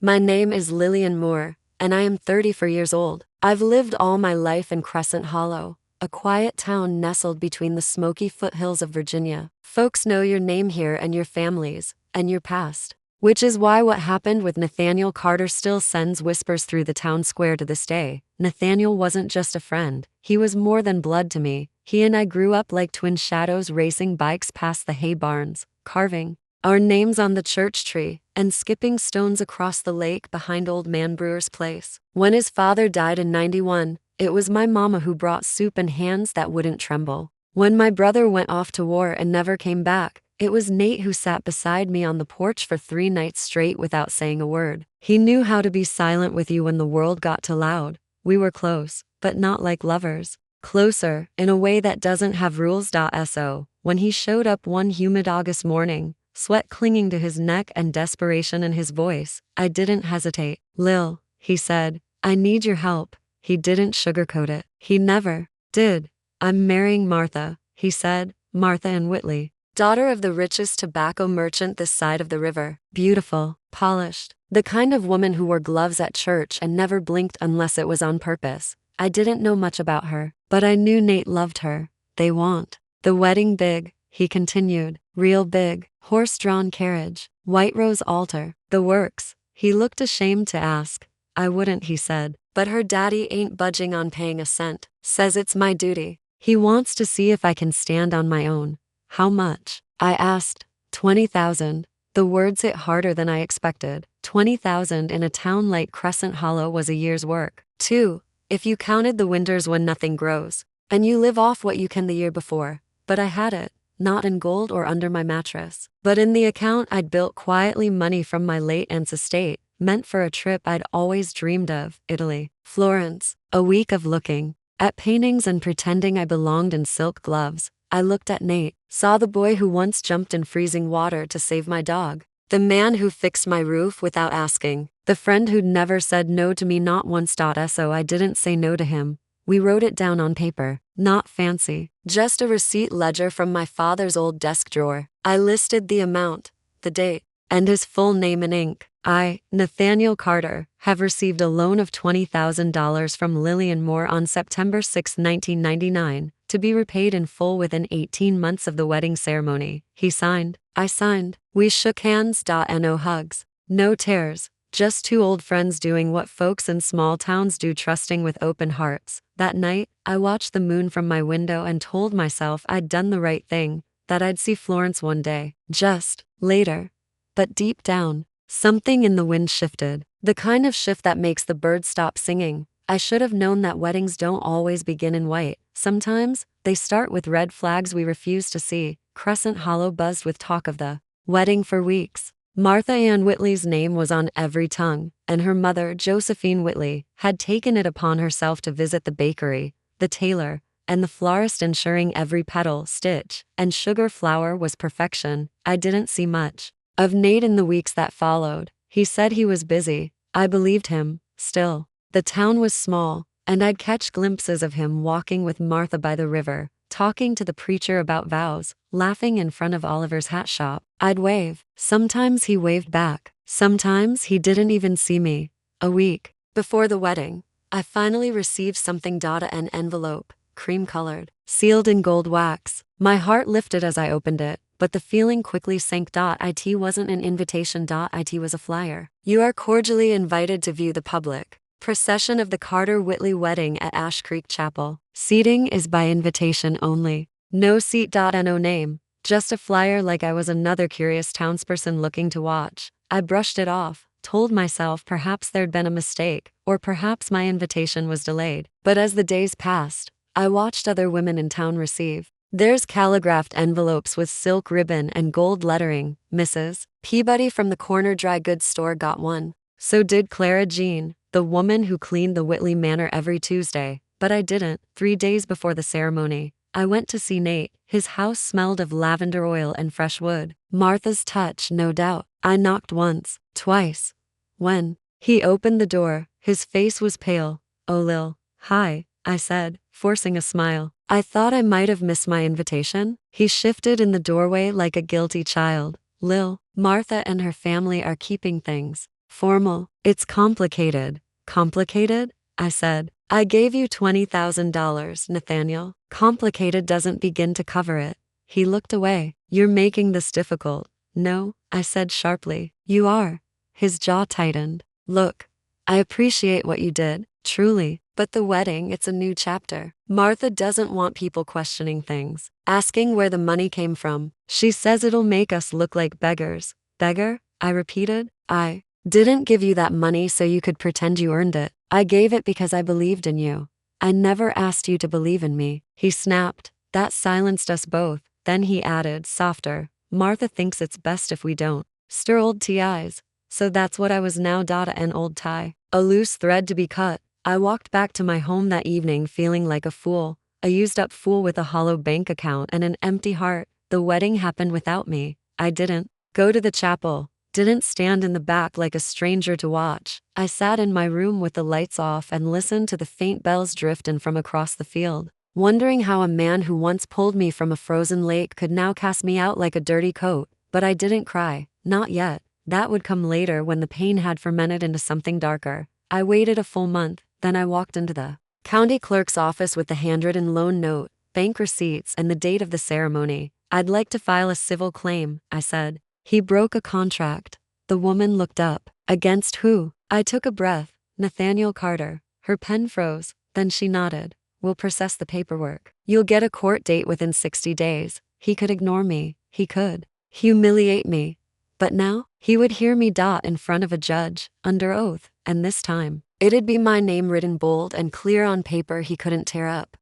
My name is Lillian Moore, and I am 34 years old. I've lived all my life in Crescent Hollow, a quiet town nestled between the smoky foothills of Virginia. Folks know your name here and your families, and your past. Which is why what happened with Nathaniel Carter still sends whispers through the town square to this day. Nathaniel wasn't just a friend, he was more than blood to me. He and I grew up like twin shadows racing bikes past the hay barns, carving our names on the church tree, and skipping stones across the lake behind Old Man Brewer's place. When his father died in '91, it was my mama who brought soup and hands that wouldn't tremble. When my brother went off to war and never came back, it was Nate who sat beside me on the porch for 3 nights straight without saying a word. He knew how to be silent with you when the world got too loud. We were close, but not like lovers. Closer, in a way that doesn't have rules. So, when he showed up one humid August morning, sweat clinging to his neck and desperation in his voice, I didn't hesitate. "Lil," he said, "I need your help." He didn't sugarcoat it. He never did. "I'm marrying Martha," he said, "Martha and Whitley, daughter of the richest tobacco merchant this side of the river. Beautiful, polished, the kind of woman who wore gloves at church and never blinked unless it was on purpose." I didn't know much about her, but I knew Nate loved her. "They want the wedding big," he continued, "real big, horse-drawn carriage, white rose altar, the works." He looked ashamed to ask. "I wouldn't," he said, "but her daddy ain't budging on paying a cent. Says it's my duty. He wants to see if I can stand on my own." "How much?" I asked. 20,000. The words hit harder than I expected. 20,000 in a town like Crescent Hollow was a year's work. 2, if you counted the winters when nothing grows, and you live off what you can the year before. But I had it, not in gold or under my mattress, but in the account I'd built quietly, money from my late aunt's estate, meant for a trip I'd always dreamed of, Italy, Florence. A week of looking at paintings and pretending I belonged in silk gloves. I looked at Nate, saw the boy who once jumped in freezing water to save my dog, the man who fixed my roof without asking, the friend who'd never said no to me not once. So I didn't say no to him. We wrote it down on paper, not fancy, just a receipt ledger from my father's old desk drawer. I listed the amount, the date, and his full name in ink. I, Nathaniel Carter, have received a loan of $20,000 from Lillian Moore on September 6, 1999, to be repaid in full within 18 months of the wedding ceremony. He signed. I signed. We shook hands. No hugs. No tears. Just two old friends doing what folks in small towns do, trusting with open hearts. That night, I watched the moon from my window and told myself I'd done the right thing, that I'd see Florence one day. Just later. But deep down, something in the wind shifted. The kind of shift that makes the birds stop singing. I should have known that weddings don't always begin in white. Sometimes, they start with red flags we refuse to see. Crescent Hollow buzzed with talk of the wedding for weeks. Martha Ann Whitley's name was on every tongue, and her mother, Josephine Whitley, had taken it upon herself to visit the bakery, the tailor, and the florist, ensuring every petal, stitch, and sugar flower was perfection. I didn't see much of Nate in the weeks that followed. He said he was busy. I believed him. Still, the town was small, and I'd catch glimpses of him walking with Martha by the river, talking to the preacher about vows, laughing in front of Oliver's hat shop. I'd wave. Sometimes he waved back. Sometimes he didn't even see me. A week before the wedding, I finally received something. An envelope, cream-colored, sealed in gold wax. My heart lifted as I opened it, but the feeling quickly sank. It wasn't an invitation. It was a flyer. "You are cordially invited to view the public procession of the Carter-Whitley wedding at Ash Creek Chapel. Seating is by invitation only. No seat. No name. Just a flyer, like I was another curious townsperson looking to watch. I brushed it off, told myself perhaps there'd been a mistake, or perhaps my invitation was delayed. But as the days passed, I watched other women in town receive theirs, calligraphed envelopes with silk ribbon and gold lettering. Mrs. Peabody from the corner dry goods store got one. So did Clara Jean, the woman who cleaned the Whitley Manor every Tuesday. But I didn't. 3 days before the ceremony, I went to see Nate. His house smelled of lavender oil and fresh wood. Martha's touch, no doubt. I knocked once, twice. When he opened the door, his face was pale. "Oh, Lil." "Hi," I said, forcing a smile. "I thought I might have missed my invitation." He shifted in the doorway like a guilty child. "Lil, Martha and her family are keeping things Formal. It's complicated. Complicated? I said. I gave you $20,000, Nathaniel. Complicated doesn't begin to cover it. He looked away. You're making this difficult. No, I said sharply. You are. His jaw tightened. Look, I appreciate what you did, truly, but the wedding, it's a new chapter. Martha doesn't want people questioning things, asking where the money came from. She says it'll make us look like beggars. Beggar? I repeated. I didn't give you that money so you could pretend you earned it. I gave it because I believed in you. I never asked you to believe in me. He snapped. That silenced us both. Then he added, softer, Martha thinks it's best if we don't stir old TIs. So that's what I was now. An old tie. A loose thread to be cut. I walked back to my home that evening feeling like a fool. A used up fool with a hollow bank account and an empty heart. The wedding happened without me. I didn't go to the chapel. Didn't stand in the back like a stranger to watch. I sat in my room with the lights off and listened to the faint bells drift in from across the field, wondering how a man who once pulled me from a frozen lake could now cast me out like a dirty coat. But I didn't cry. Not yet. That would come later when the pain had fermented into something darker. I waited a full month, then I walked into the county clerk's office with the handwritten loan note, bank receipts, and the date of the ceremony. I'd like to file a civil claim, I said. He broke a contract. The woman looked up. Against who? I took a breath. Nathaniel Carter. Her pen froze, then she nodded. We'll process the paperwork. You'll get a court date within 60 days. He could ignore me. He could humiliate me. But now, he would hear me in front of a judge, under oath, and this time, it'd be my name written bold and clear on paper he couldn't tear up.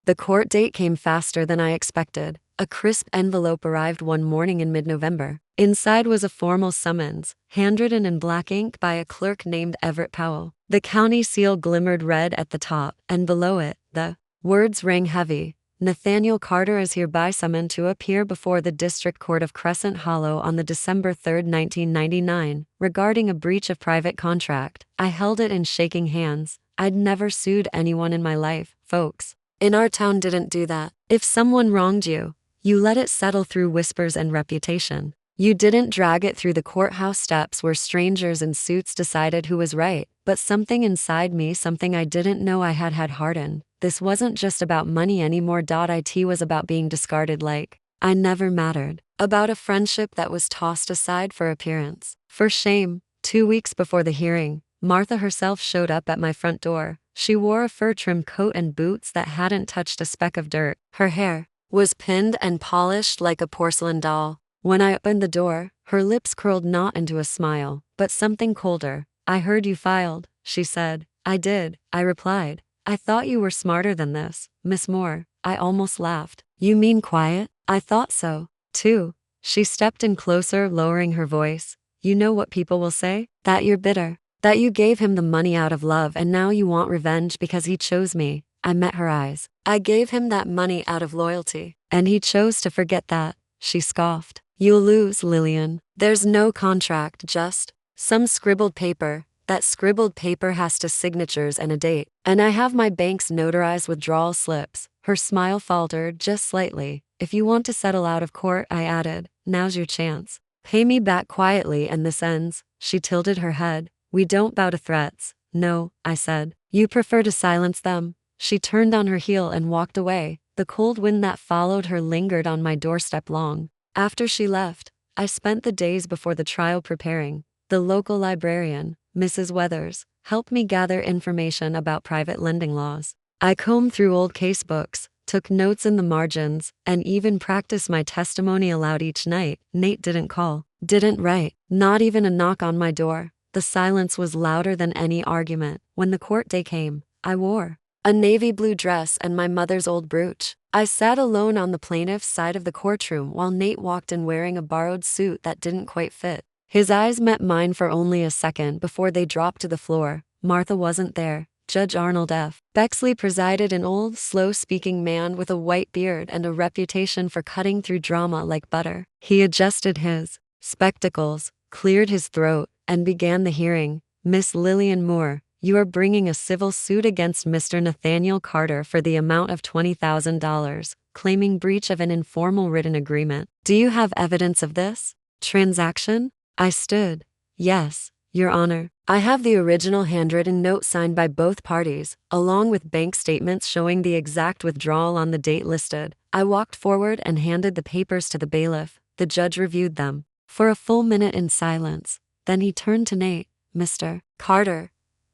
The court date came faster than I expected. A crisp envelope arrived one morning in mid-November. Inside was a formal summons, handwritten in black ink by a clerk named Everett Powell. The county seal glimmered red at the top, and below it, the words rang heavy. Nathaniel Carter is hereby summoned to appear before the District Court of Crescent Hollow on the December 3, 1999, regarding a breach of private contract. I held it in shaking hands. I'd never sued anyone in my life, folks. In our town didn't do that. If someone wronged you, you let it settle through whispers and reputation. You didn't drag it through the courthouse steps where strangers in suits decided who was right. But something inside me, something I didn't know I had hardened. This wasn't just about money anymore. It was about being discarded like I never mattered. About a friendship that was tossed aside for appearance. For shame. 2 weeks before the hearing, Martha herself showed up at my front door. She wore a fur-trimmed coat and boots that hadn't touched a speck of dirt. Her hair was pinned and polished like a porcelain doll. When I opened the door, her lips curled not into a smile, but something colder. I heard you filed, she said. I did, I replied. I thought you were smarter than this, Miss Moore. I almost laughed. You mean quiet? I thought so, too. She stepped in closer, lowering her voice. You know what people will say? That you're bitter. That you gave him the money out of love and now you want revenge because he chose me. I met her eyes. I gave him that money out of loyalty. And he chose to forget that. She scoffed. You'll lose, Lillian. There's no contract, just some scribbled paper. That scribbled paper has 2 signatures and a date. And I have my bank's notarized withdrawal slips. Her smile faltered just slightly. If you want to settle out of court, I added, now's your chance. Pay me back quietly and this ends. She tilted her head. We don't bow to threats. No, I said. You prefer to silence them. She turned on her heel and walked away. The cold wind that followed her lingered on my doorstep long. After she left, I spent the days before the trial preparing. The local librarian, Mrs. Weathers, helped me gather information about private lending laws. I combed through old case books, took notes in the margins, and even practiced my testimony aloud each night. Nate didn't call, didn't write, not even a knock on my door. The silence was louder than any argument. When the court day came, I wore a navy blue dress and my mother's old brooch. I sat alone on the plaintiff's side of the courtroom while Nate walked in wearing a borrowed suit that didn't quite fit. His eyes met mine for only a second before they dropped to the floor. Martha wasn't there. Judge Arnold F. Bexley presided, an old, slow-speaking man with a white beard and a reputation for cutting through drama like butter. He adjusted his spectacles, cleared his throat, and began the hearing. Miss Lillian Moore, You are bringing a civil suit against Mr. Nathaniel Carter for the amount of $20,000, claiming breach of an informal written agreement. Do you have evidence of this transaction? I stood. Yes, Your Honor. I have the original handwritten note signed by both parties, along with bank statements showing the exact withdrawal on the date listed. I walked forward and handed the papers to the bailiff. The judge reviewed them for a full minute in silence. Then he turned to Nate. Mr. Carter,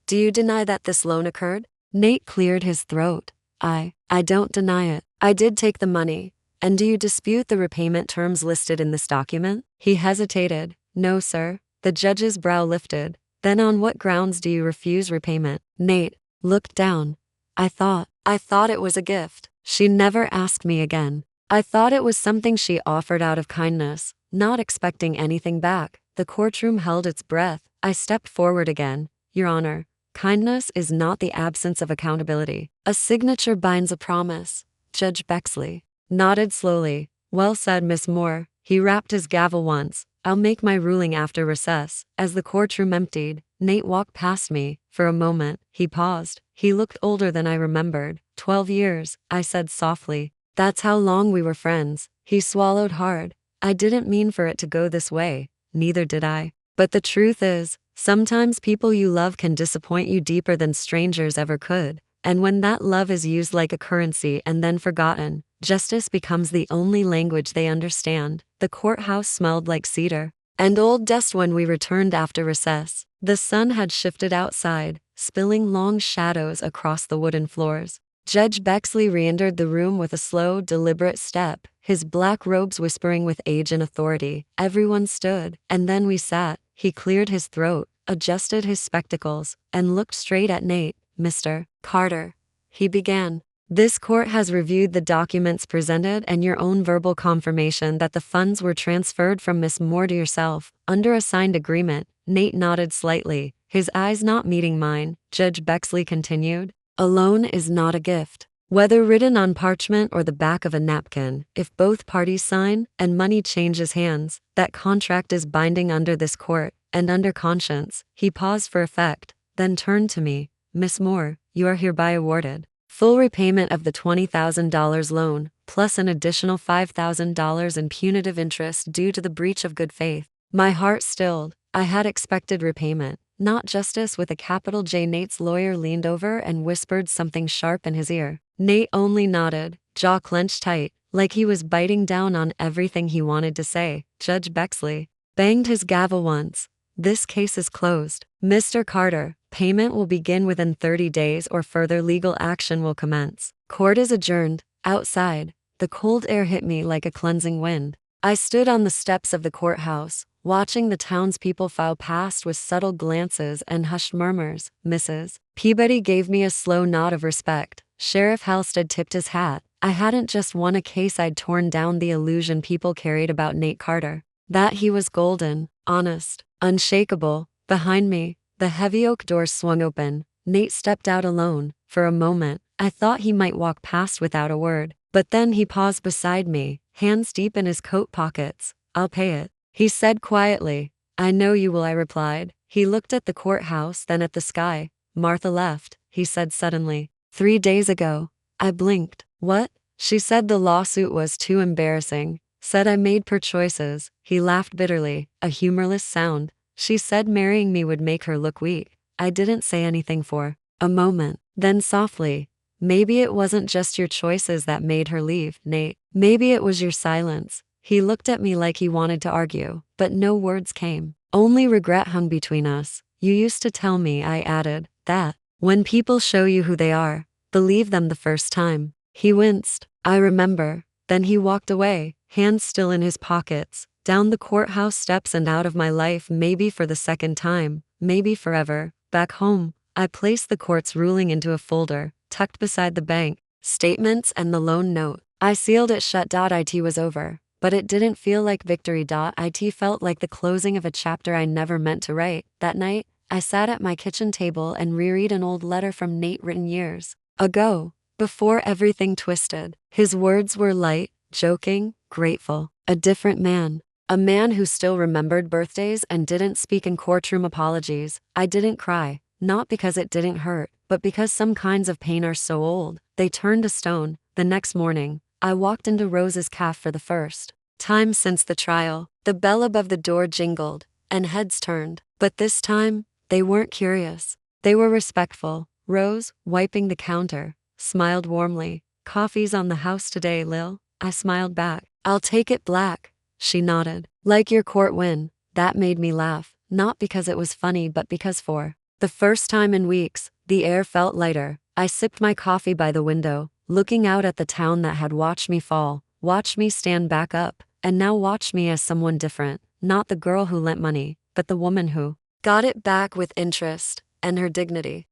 do you deny that this loan occurred? Nate cleared his throat. I don't deny it. I did take the money. And do you dispute the repayment terms listed in this document? He hesitated. No, sir. The judge's brow lifted. Then on what grounds do you refuse repayment? Nate looked down. I thought it was a gift. She never asked me again. I thought it was something she offered out of kindness, not expecting anything back. The courtroom held its breath. I stepped forward again. Your Honor, kindness is not the absence of accountability. A signature binds a promise. Judge Bexley nodded slowly. Well said, Miss Moore. He rapped his gavel once. I'll make my ruling after recess. As the courtroom emptied, Nate walked past me. For a moment, he paused. He looked older than I remembered. 12 years, I said softly. That's how long we were friends. He swallowed hard. I didn't mean for it to go this way. Neither did I. But the truth is, sometimes people you love can disappoint you deeper than strangers ever could. And when that love is used like a currency and then forgotten, justice becomes the only language they understand. The courthouse smelled like cedar and old dust when we returned after recess. The sun had shifted outside, spilling long shadows across the wooden floors. Judge Bexley re-entered the room with a slow, deliberate step, his black robes whispering with age and authority. Everyone stood, and then we sat. He cleared his throat, adjusted his spectacles, and looked straight at Nate. Mr. Carter, he began. This court has reviewed the documents presented and your own verbal confirmation that the funds were transferred from Miss Moore to yourself, under a signed agreement. Nate nodded slightly, his eyes not meeting mine. Judge Bexley continued. A loan is not a gift. Whether written on parchment or the back of a napkin, if both parties sign and money changes hands, that contract is binding under this court and under conscience. He paused for effect, then turned to me. Miss Moore, you are hereby awarded full repayment of the $20,000 loan, plus an additional $5,000 in punitive interest due to the breach of good faith. My heart stilled. I had expected repayment, not justice with a capital J. Nate's lawyer leaned over and whispered something sharp in his ear. Nate only nodded, jaw clenched tight, like he was biting down on everything he wanted to say. Judge Bexley banged his gavel once. This case is closed. Mr. Carter, payment will begin within 30 days or further legal action will commence. Court is adjourned. Outside, the cold air hit me like a cleansing wind. I stood on the steps of the courthouse, watching the townspeople file past with subtle glances and hushed murmurs. Mrs. Peabody gave me a slow nod of respect. Sheriff Halstead tipped his hat. I hadn't just won a case, I'd torn down the illusion people carried about Nate Carter. That he was golden, honest, unshakable. Behind me, the heavy oak doors swung open. Nate stepped out alone. For a moment, I thought he might walk past without a word. But then he paused beside me, hands deep in his coat pockets. I'll pay it, he said quietly. I know you will, I replied. He looked at the courthouse, then at the sky. Martha left, he said suddenly. 3 days ago. I blinked. What? She said the lawsuit was too embarrassing. Said I made poor choices. He laughed bitterly, a humorless sound. She said marrying me would make her look weak. I didn't say anything for a moment. Then softly, maybe it wasn't just your choices that made her leave, Nate. Maybe it was your silence. He looked at me like he wanted to argue, but no words came. Only regret hung between us. You used to tell me, I added, that when people show you who they are, believe them the first time. He winced. I remember. Then he walked away, hands still in his pockets, down the courthouse steps and out of my life, maybe for the second time, maybe forever. Back home, I placed the court's ruling into a folder, tucked beside the bank statements and the loan note. I sealed it shut. It was over, but it didn't feel like victory. It felt like the closing of a chapter I never meant to write. That night, I sat at my kitchen table and reread an old letter from Nate written years ago, before everything twisted. His words were light, joking, grateful. A different man. A man who still remembered birthdays and didn't speak in courtroom apologies. I didn't cry. not because it didn't hurt, but because some kinds of pain are so old, they turn to stone. The next morning, I walked into Rose's cafe for the first time since the trial. The bell above the door jingled, and heads turned. But this time, they weren't curious. They were respectful. Rose, wiping the counter, smiled warmly. "Coffee's on the house today, Lil." I smiled back. "I'll take it black." She nodded. "Like your court win." That made me laugh, not because it was funny but because for the first time in weeks, the air felt lighter. I sipped my coffee by the window, looking out at the town that had watched me fall, watched me stand back up, and now watched me as someone different. Not the girl who lent money, but the woman who got it back with interest and her dignity.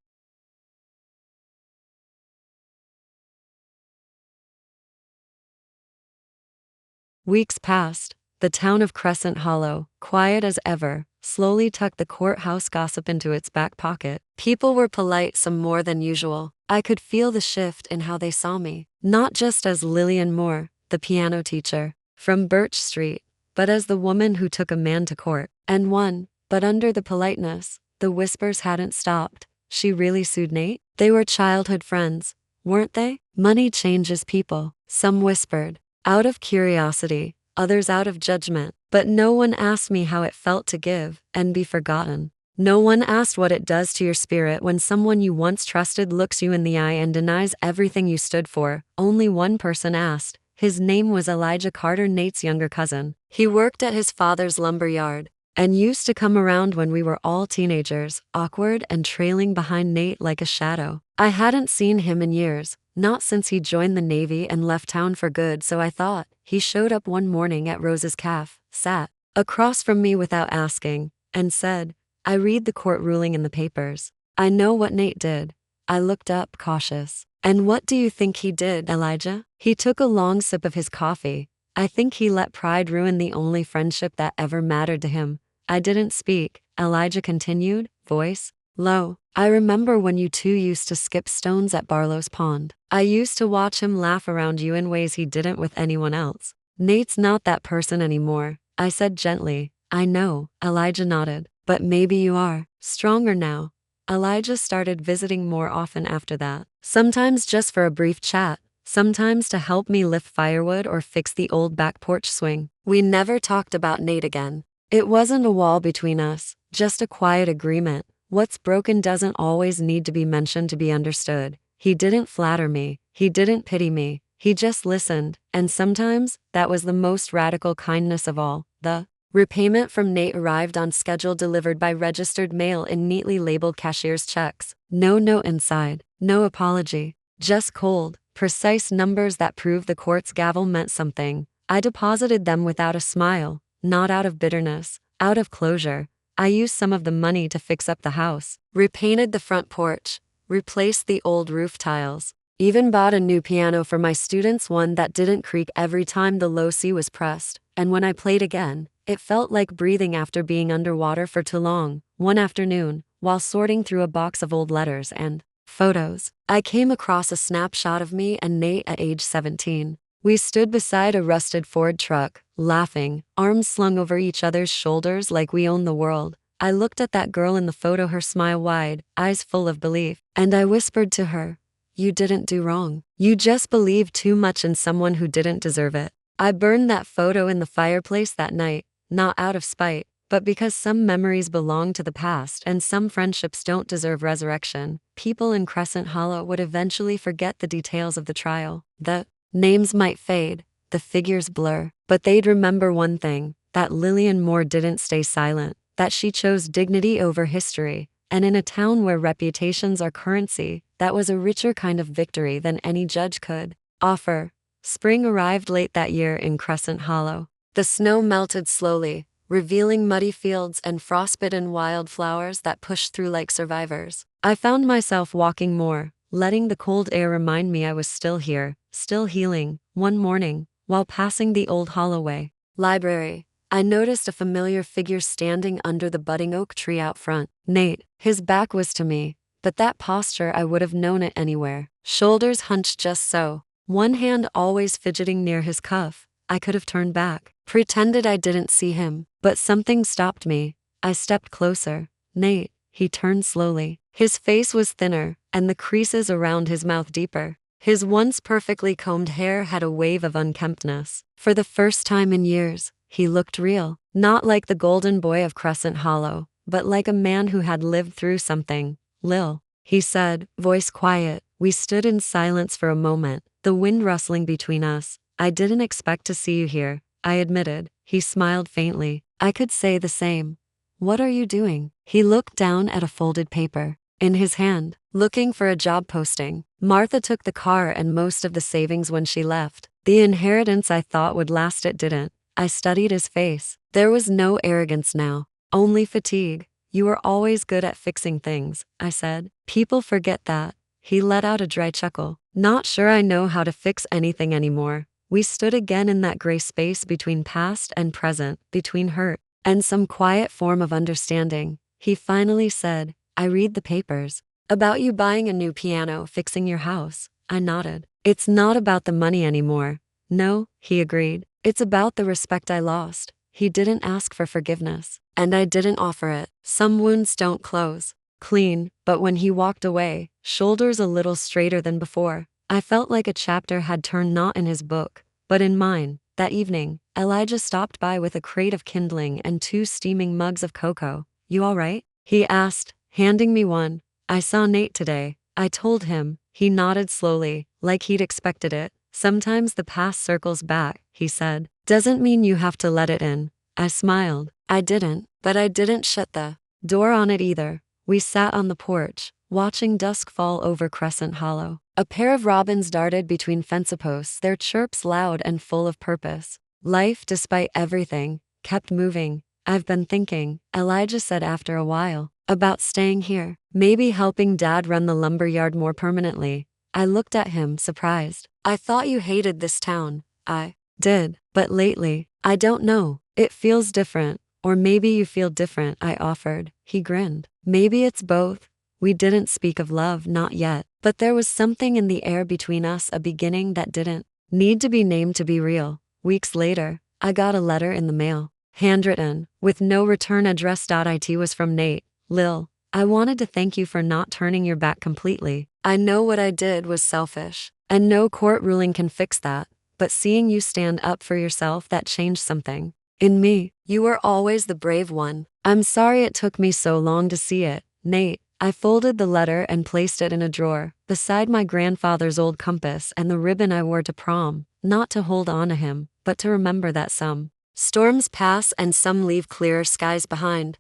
Weeks passed. The town of Crescent Hollow, quiet as ever, slowly tucked the courthouse gossip into its back pocket. People were polite, some more than usual. I could feel the shift in how they saw me, not just as Lillian Moore, the piano teacher from Birch Street, but as the woman who took a man to court and won. But under the politeness, the whispers hadn't stopped. She really sued Nate? They were childhood friends, weren't they? Money changes people, some whispered, out of curiosity, others out of judgment. But no one asked me how it felt to give and be forgotten. No one asked what it does to your spirit when someone you once trusted looks you in the eye and denies everything you stood for. Only one person asked. His name was Elijah Carter, Nate's younger cousin. He worked at his father's lumber yard and used to come around when we were all teenagers, awkward and trailing behind Nate like a shadow. I hadn't seen him in years, not since he joined the Navy and left town for good, so I thought. He showed up one morning at Rose's cafe, sat across from me without asking, and said, "I read the court ruling in the papers. I know what Nate did." I looked up, cautious. "And what do you think he did, Elijah?" He took a long sip of his coffee. "I think he let pride ruin the only friendship that ever mattered to him." I didn't speak. Elijah continued, voice low. "I remember when you two used to skip stones at Barlow's Pond. I used to watch him laugh around you in ways he didn't with anyone else. Nate's not that person anymore." I said gently. "I know." Elijah nodded. "But maybe you are stronger now." Elijah started visiting more often after that. Sometimes just for a brief chat, sometimes to help me lift firewood or fix the old back porch swing. We never talked about Nate again. It wasn't a wall between us, just a quiet agreement. What's broken doesn't always need to be mentioned to be understood. He didn't flatter me. He didn't pity me. He just listened, and sometimes, that was the most radical kindness of all. The repayment from Nate arrived on schedule, delivered by registered mail in neatly labeled cashier's checks. No note inside, no apology, just cold, precise numbers that proved the court's gavel meant something. I deposited them without a smile, not out of bitterness, out of closure. I used some of the money to fix up the house, repainted the front porch, replaced the old roof tiles, even bought a new piano for my students, one that didn't creak every time the low C was pressed. And when I played again, it felt like breathing after being underwater for too long. One afternoon, while sorting through a box of old letters and photos, I came across a snapshot of me and Nate at age 17. We stood beside a rusted Ford truck, laughing, arms slung over each other's shoulders like we owned the world. I looked at that girl in the photo, her smile wide, eyes full of belief, and I whispered to her, "You didn't do wrong. You just believed too much in someone who didn't deserve it." I burned that photo in the fireplace that night, not out of spite, but because some memories belong to the past and some friendships don't deserve resurrection. People in Crescent Hollow would eventually forget the details of the trial. The names might fade, the figures blur, but they'd remember one thing, that Lillian Moore didn't stay silent, that she chose dignity over history, and in a town where reputations are currency, that was a richer kind of victory than any judge could offer. Spring arrived late that year in Crescent Hollow. The snow melted slowly, revealing muddy fields and frostbitten wildflowers that pushed through like survivors. I found myself walking more, letting the cold air remind me I was still here, still healing. One morning, while passing the old Holloway library, I noticed a familiar figure standing under the budding oak tree out front. Nate. His back was to me, but that posture, I would have known it anywhere. Shoulders hunched just so, one hand always fidgeting near his cuff. I could have turned back, pretended I didn't see him, but something stopped me. I stepped closer. "Nate." He turned slowly, His face was thinner, and the creases around his mouth deeper. His once perfectly combed hair had a wave of unkemptness. For the first time in years, he looked real. Not like the golden boy of Crescent Hollow, but like a man who had lived through something. Lil, he said, voice quiet. We stood in silence for a moment, the wind rustling between us. I didn't expect to see you here, I admitted. He smiled faintly. I could say the same. What are you doing? He looked down at a folded paper in his hand, looking for a job posting. Martha took the car and most of the savings when she left. The inheritance I thought would last, it didn't. I studied his face. There was no arrogance now, only fatigue. You were always good at fixing things, I said. People forget that. He let out a dry chuckle. Not sure I know how to fix anything anymore. We stood again in that gray space between past and present, between hurt and some quiet form of understanding. He finally said, I read the papers. About you buying a new piano, fixing your house. I nodded. It's not about the money anymore. No, he agreed. It's about the respect I lost. He didn't ask for forgiveness, and I didn't offer it. Some wounds don't close clean, but when he walked away, shoulders a little straighter than before, I felt like a chapter had turned not in his book, but in mine. That evening, Elijah stopped by with a crate of kindling and 2 steaming mugs of cocoa. You all right? He asked, handing me one. I saw Nate today. I told him. He nodded slowly, like he'd expected it. Sometimes the past circles back, he said. Doesn't mean you have to let it in. I smiled. I didn't, but I didn't shut the door on it either. We sat on the porch, watching dusk fall over Crescent Hollow. A pair of robins darted between fence posts, their chirps loud and full of purpose. Life, despite everything, kept moving. I've been thinking, Elijah said after a while, about staying here, maybe helping Dad run the lumber yard more permanently. I looked at him, surprised. I thought you hated this town. I did, but lately, I don't know. It feels different. Or maybe you feel different, I offered. He grinned. Maybe it's both. We didn't speak of love, not yet, but there was something in the air between us, a beginning that didn't need to be named to be real. Weeks later, I got a letter in the mail, handwritten, with no return address. It was from Nate. Lil, I wanted to thank you for not turning your back completely. I know what I did was selfish, and no court ruling can fix that, but seeing you stand up for yourself, that changed something in me. You were always the brave one. I'm sorry it took me so long to see it, Nate. I folded the letter and placed it in a drawer, beside my grandfather's old compass and the ribbon I wore to prom, not to hold on to him, but to remember that some storms pass and some leave clearer skies behind.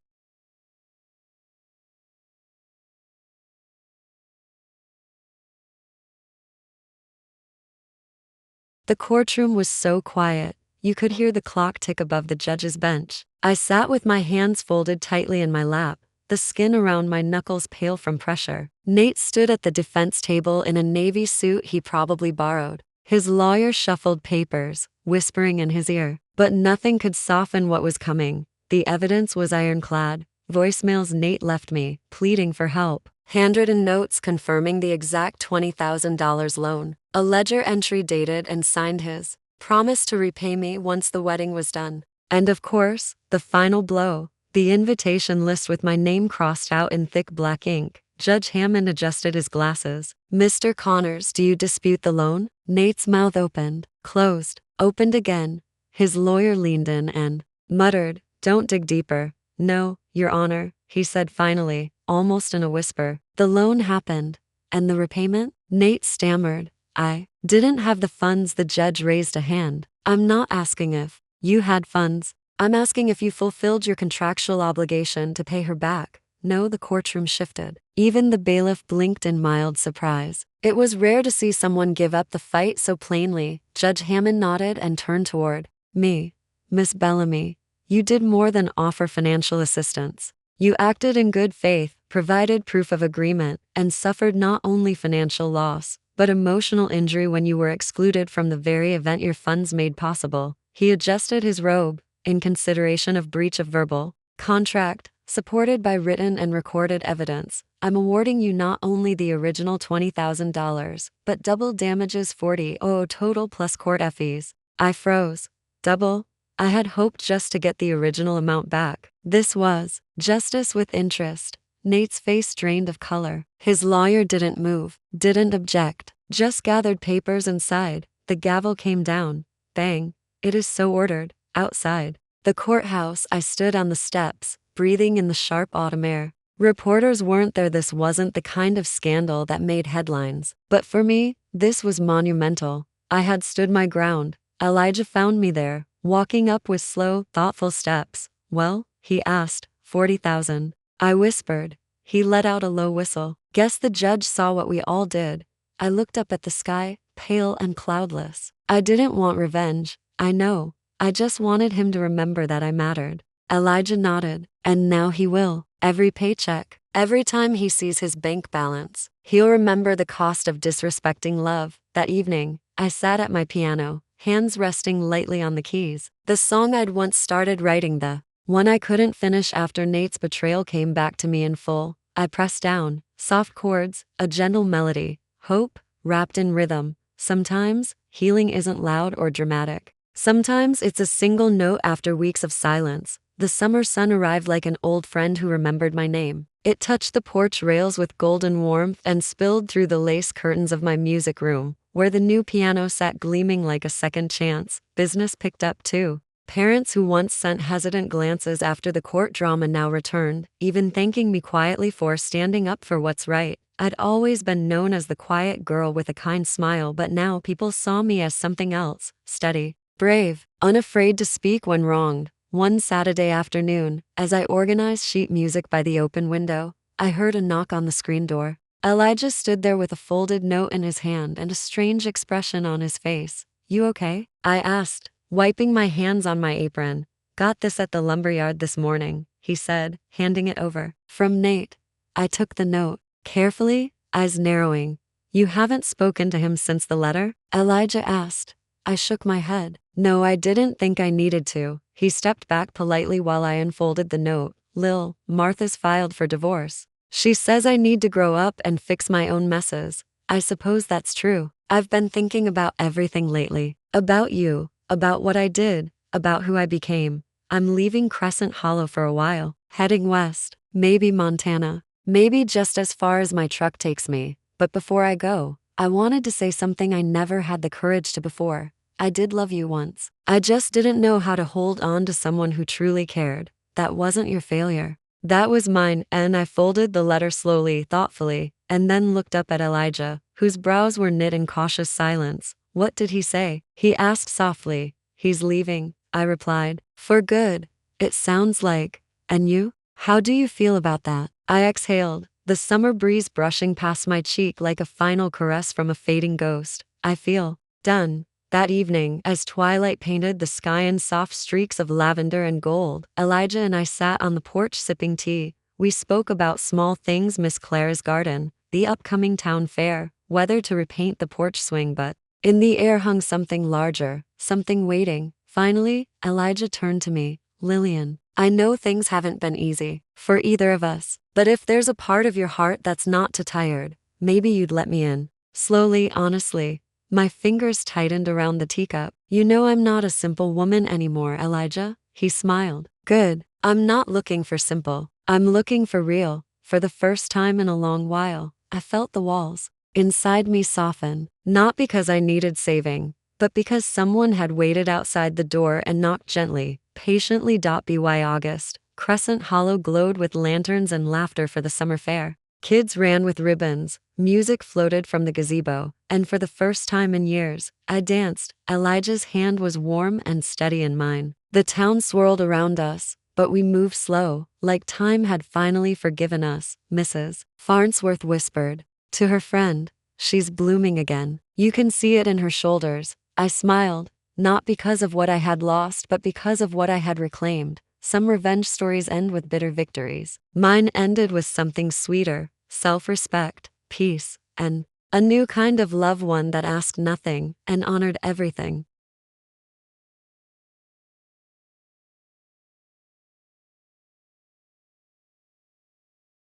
The courtroom was so quiet, you could hear the clock tick above the judge's bench. I sat with my hands folded tightly in my lap, the skin around my knuckles pale from pressure. Nate stood at the defense table in a navy suit he probably borrowed. His lawyer shuffled papers, whispering in his ear, but nothing could soften what was coming. The evidence was ironclad. Voicemails Nate left me, pleading for help. Handwritten notes confirming the exact $20,000 loan. A ledger entry dated and signed his promise to repay me once the wedding was done. And of course, the final blow. The invitation list with my name crossed out in thick black ink. Judge Hammond adjusted his glasses. Mr. Connors, do you dispute the loan? Nate's mouth opened, closed, opened again. His lawyer leaned in and muttered, don't dig deeper. No, Your Honor, he said finally, almost in a whisper. The loan happened. And the repayment? Nate stammered. I didn't have the funds. The judge raised a hand. I'm not asking if you had funds. I'm asking if you fulfilled your contractual obligation to pay her back. No, the courtroom shifted. Even the bailiff blinked in mild surprise. It was rare to see someone give up the fight so plainly. Judge Hammond nodded and turned toward me. Miss Bellamy, you did more than offer financial assistance. You acted in good faith, provided proof of agreement, and suffered not only financial loss, but emotional injury when you were excluded from the very event your funds made possible. He adjusted his robe. In consideration of breach of verbal contract, supported by written and recorded evidence, I'm awarding you not only the original $20,000, but double damages. 40 total plus court fees. I froze. Double? I had hoped just to get the original amount back. This was justice with interest. Nate's face drained of color. His lawyer didn't move, didn't object, just gathered papers and sighed. The gavel came down. Bang. It is so ordered. Outside the courthouse, I stood on the steps, breathing in the sharp autumn air. Reporters weren't there. This wasn't the kind of scandal that made headlines. But for me, this was monumental. I had stood my ground. Elijah found me there, walking up with slow, thoughtful steps. Well, he asked, 40,000. I whispered. He let out a low whistle. Guess the judge saw what we all did. I looked up at the sky, pale and cloudless. I didn't want revenge. I know. I just wanted him to remember that I mattered. Elijah nodded. And now he will. Every paycheck, every time he sees his bank balance, he'll remember the cost of disrespecting love. That evening, I sat at my piano, hands resting lightly on the keys. The song I'd once started writing, the one I couldn't finish after Nate's betrayal, came back to me in full. I pressed down, soft chords, a gentle melody, hope, wrapped in rhythm. Sometimes, healing isn't loud or dramatic. Sometimes it's a single note after weeks of silence. The summer sun arrived like an old friend who remembered my name. It touched the porch rails with golden warmth and spilled through the lace curtains of my music room, where the new piano sat gleaming like a second chance. Business picked up too. Parents who once sent hesitant glances after the court drama now returned, even thanking me quietly for standing up for what's right. I'd always been known as the quiet girl with a kind smile, but now people saw me as something else: steady, brave, unafraid to speak when wronged. One Saturday afternoon, as I organized sheet music by the open window, I heard a knock on the screen door. Elijah stood there with a folded note in his hand and a strange expression on his face. You okay? I asked, wiping my hands on my apron. Got this at the lumberyard this morning, he said, handing it over. From Nate. I took the note, carefully, eyes narrowing. You haven't spoken to him since the letter? Elijah asked. I shook my head. No, I didn't think I needed to. He stepped back politely while I unfolded the note. Lil, Martha's filed for divorce. She says I need to grow up and fix my own messes. I suppose that's true. I've been thinking about everything lately. About you, about what I did, about who I became. I'm leaving Crescent Hollow for a while, heading west, maybe Montana, maybe just as far as my truck takes me. But before I go, I wanted to say something I never had the courage to before. I did love you once. I just didn't know how to hold on to someone who truly cared. That wasn't your failure. That was mine. And I folded the letter slowly, thoughtfully, and then looked up at Elijah, whose brows were knit in cautious silence. What did he say? He asked softly. He's leaving, I replied. For good. It sounds like. And you? How do you feel about that? I exhaled, the summer breeze brushing past my cheek like a final caress from a fading ghost. I feel done. That evening, as twilight painted the sky in soft streaks of lavender and gold, Elijah and I sat on the porch sipping tea. We spoke about small things: Miss Clara's garden, the upcoming town fair, whether to repaint the porch swing, but in the air hung something larger, something waiting. Finally, Elijah turned to me. Lillian, I know things haven't been easy for either of us, but if there's a part of your heart that's not too tired, maybe you'd let me in. Slowly, honestly. My fingers tightened around the teacup. You know I'm not a simple woman anymore, Elijah. He smiled. Good. I'm not looking for simple. I'm looking for real. For the first time in a long while, I felt the walls inside me soften. Not because I needed saving, but because someone had waited outside the door and knocked gently, patiently. By August, Crescent Hollow glowed with lanterns and laughter for the summer fair. Kids ran with ribbons, music floated from the gazebo, and for the first time in years, I danced. Elijah's hand was warm and steady in mine. The town swirled around us, but we moved slow, like time had finally forgiven us. Mrs. Farnsworth whispered to her friend, she's blooming again. You can see it in her shoulders. I smiled, not because of what I had lost, but because of what I had reclaimed. Some revenge stories end with bitter victories. Mine ended with something sweeter: self-respect, peace, and a new kind of love, one that asked nothing and honored everything.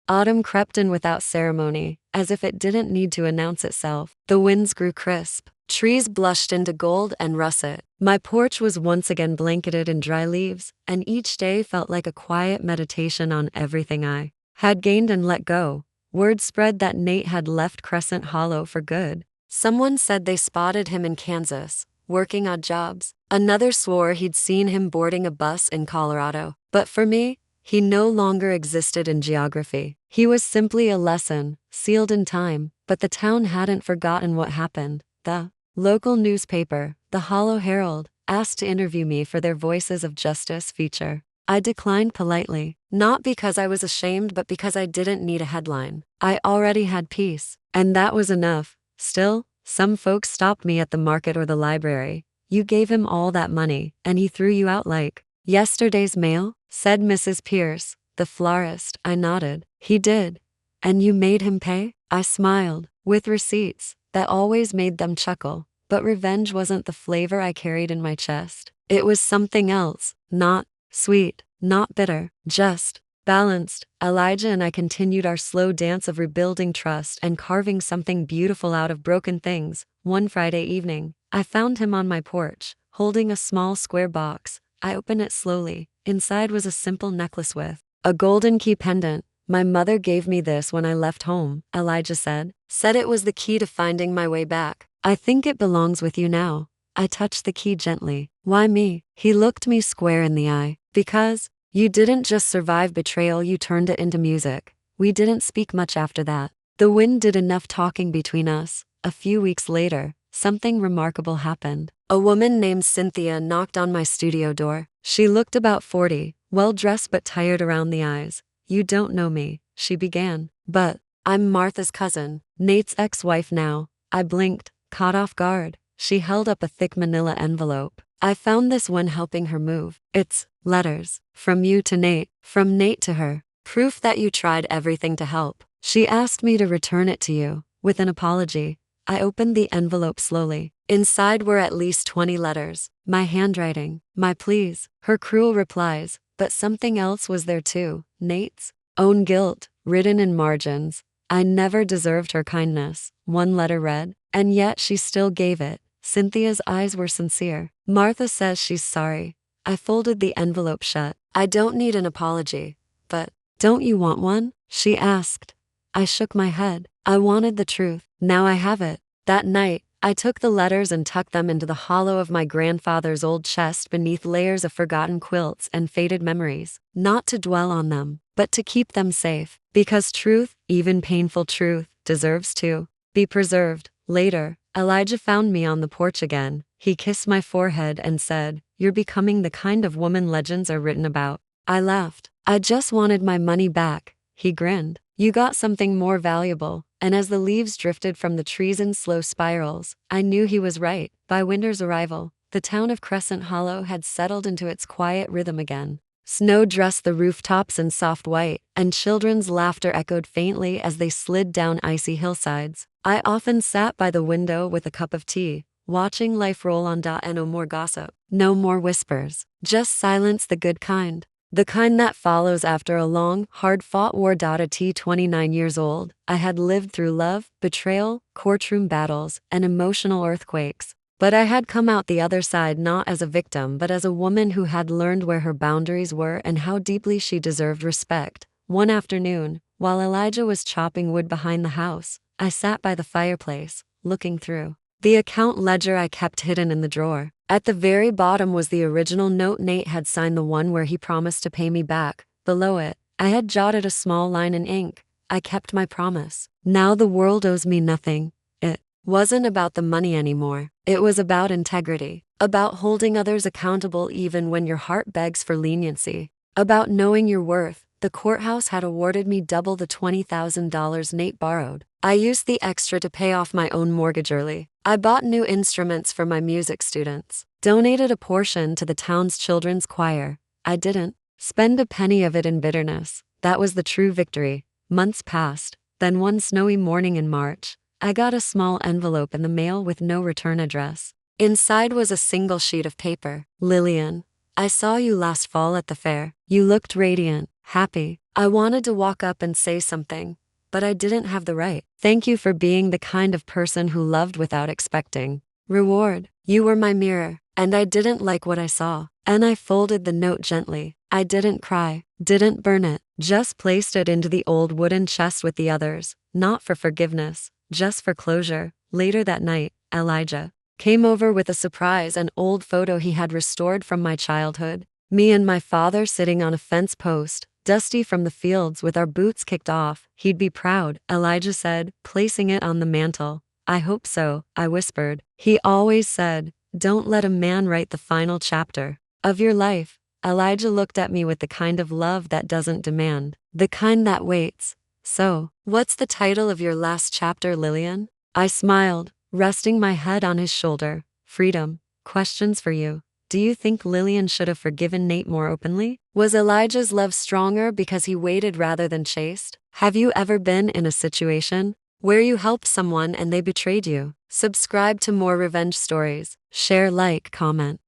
Autumn crept in without ceremony, as if it didn't need to announce itself. The winds grew crisp, trees blushed into gold and russet. My porch was once again blanketed in dry leaves, and each day felt like a quiet meditation on everything I had gained and let go. Word spread that Nate had left Crescent Hollow for good. Someone said they spotted him in Kansas, working odd jobs. Another swore he'd seen him boarding a bus in Colorado. But for me, he no longer existed in geography. He was simply a lesson, sealed in time, but the town hadn't forgotten what happened. The local newspaper, the Hollow Herald, asked to interview me for their Voices of Justice feature. I declined politely, not because I was ashamed but because I didn't need a headline. I already had peace, and that was enough. Still, some folks stopped me at the market or the library. "You gave him all that money, and he threw you out like yesterday's mail?" said Mrs. Pierce, the florist. I nodded. "He did. And you made him pay?" I smiled, with receipts. That always made them chuckle. But revenge wasn't the flavor I carried in my chest. It was something else, not sweet, not bitter, just balanced. Elijah and I continued our slow dance of rebuilding trust and carving something beautiful out of broken things. One Friday evening, I found him on my porch, holding a small square box. I opened it slowly. Inside was a simple necklace with a golden key pendant. "My mother gave me this when I left home," Elijah said. "Said it was the key to finding my way back. I think it belongs with you now." I touched the key gently. "Why me?" He looked me square in the eye. "Because you didn't just survive betrayal, you turned it into music." We didn't speak much after that. The wind did enough talking between us. A few weeks later, something remarkable happened. A woman named Cynthia knocked on my studio door. She looked about 40, well-dressed but tired around the eyes. "You don't know me," she began. "But I'm Martha's cousin, Nate's ex-wife now." I blinked, caught off guard. She held up a thick manila envelope. "I found this when helping her move. It's letters. From you to Nate, from Nate to her. Proof that you tried everything to help. She asked me to return it to you, with an apology." I opened the envelope slowly. Inside were at least 20 letters. My handwriting, my pleas, her cruel replies, but something else was there too. Nate's own guilt, written in margins. I never deserved her kindness, one letter read, and yet she still gave it. Cynthia's eyes were sincere. "Martha says she's sorry." I folded the envelope shut. "I don't need an apology, but don't you want one?" she asked. I shook my head. I wanted the truth. Now I have it. That night, I took the letters and tucked them into the hollow of my grandfather's old chest beneath layers of forgotten quilts and faded memories. Not to dwell on them, but to keep them safe. Because truth, even painful truth, deserves to be preserved. Later, Elijah found me on the porch again. He kissed my forehead and said, "You're becoming the kind of woman legends are written about." I laughed. "I just wanted my money back." He grinned. "You got something more valuable." And as the leaves drifted from the trees in slow spirals, I knew he was right. By winter's arrival, the town of Crescent Hollow had settled into its quiet rhythm again. Snow dressed the rooftops in soft white, and children's laughter echoed faintly as they slid down icy hillsides. I often sat by the window with a cup of tea, watching life roll on. And no more gossip, no more whispers, just silence, the good kind. The kind that follows after a long, hard-fought war. At 29 years old, I had lived through love, betrayal, courtroom battles, and emotional earthquakes. But I had come out the other side not as a victim but as a woman who had learned where her boundaries were and how deeply she deserved respect. One afternoon, while Elijah was chopping wood behind the house, I sat by the fireplace, looking through the account ledger I kept hidden in the drawer. At the very bottom was the original note Nate had signed, the one where he promised to pay me back. Below it, I had jotted a small line in ink. "I kept my promise. Now the world owes me nothing." It wasn't about the money anymore. It was about integrity. About holding others accountable even when your heart begs for leniency. About knowing your worth. The courthouse had awarded me double the $20,000 Nate borrowed. I used the extra to pay off my own mortgage early. I bought new instruments for my music students, donated a portion to the town's children's choir. I didn't spend a penny of it in bitterness. That was the true victory. Months passed. Then one snowy morning in March, I got a small envelope in the mail with no return address. Inside was a single sheet of paper. "Lillian, I saw you last fall at the fair. You looked radiant, happy." I wanted to walk up and say something, but I didn't have the right. "Thank you for being the kind of person who loved without expecting reward. You were my mirror, and I didn't like what I saw." And I folded the note gently. I didn't cry, didn't burn it, Just placed it into the old wooden chest with the others, not for forgiveness, just for closure. Later that night, Elijah came over with a surprise, an old photo he had restored from my childhood. Me and my father sitting on a fence post, dusty from the fields with our boots kicked off. He'd be proud, Elijah said, placing it on the mantel. I hope so, I whispered. He always said, don't let a man write the final chapter of your life. Elijah looked at me with the kind of love that doesn't demand, the kind that waits. So, what's the title of your last chapter, Lillian? I smiled, resting my head on his shoulder. Freedom. Questions for you. Do you think Lillian should have forgiven Nate more openly? Was Elijah's love stronger because he waited rather than chased? Have you ever been in a situation where you helped someone and they betrayed you? Subscribe to more revenge stories. Share, like, comment.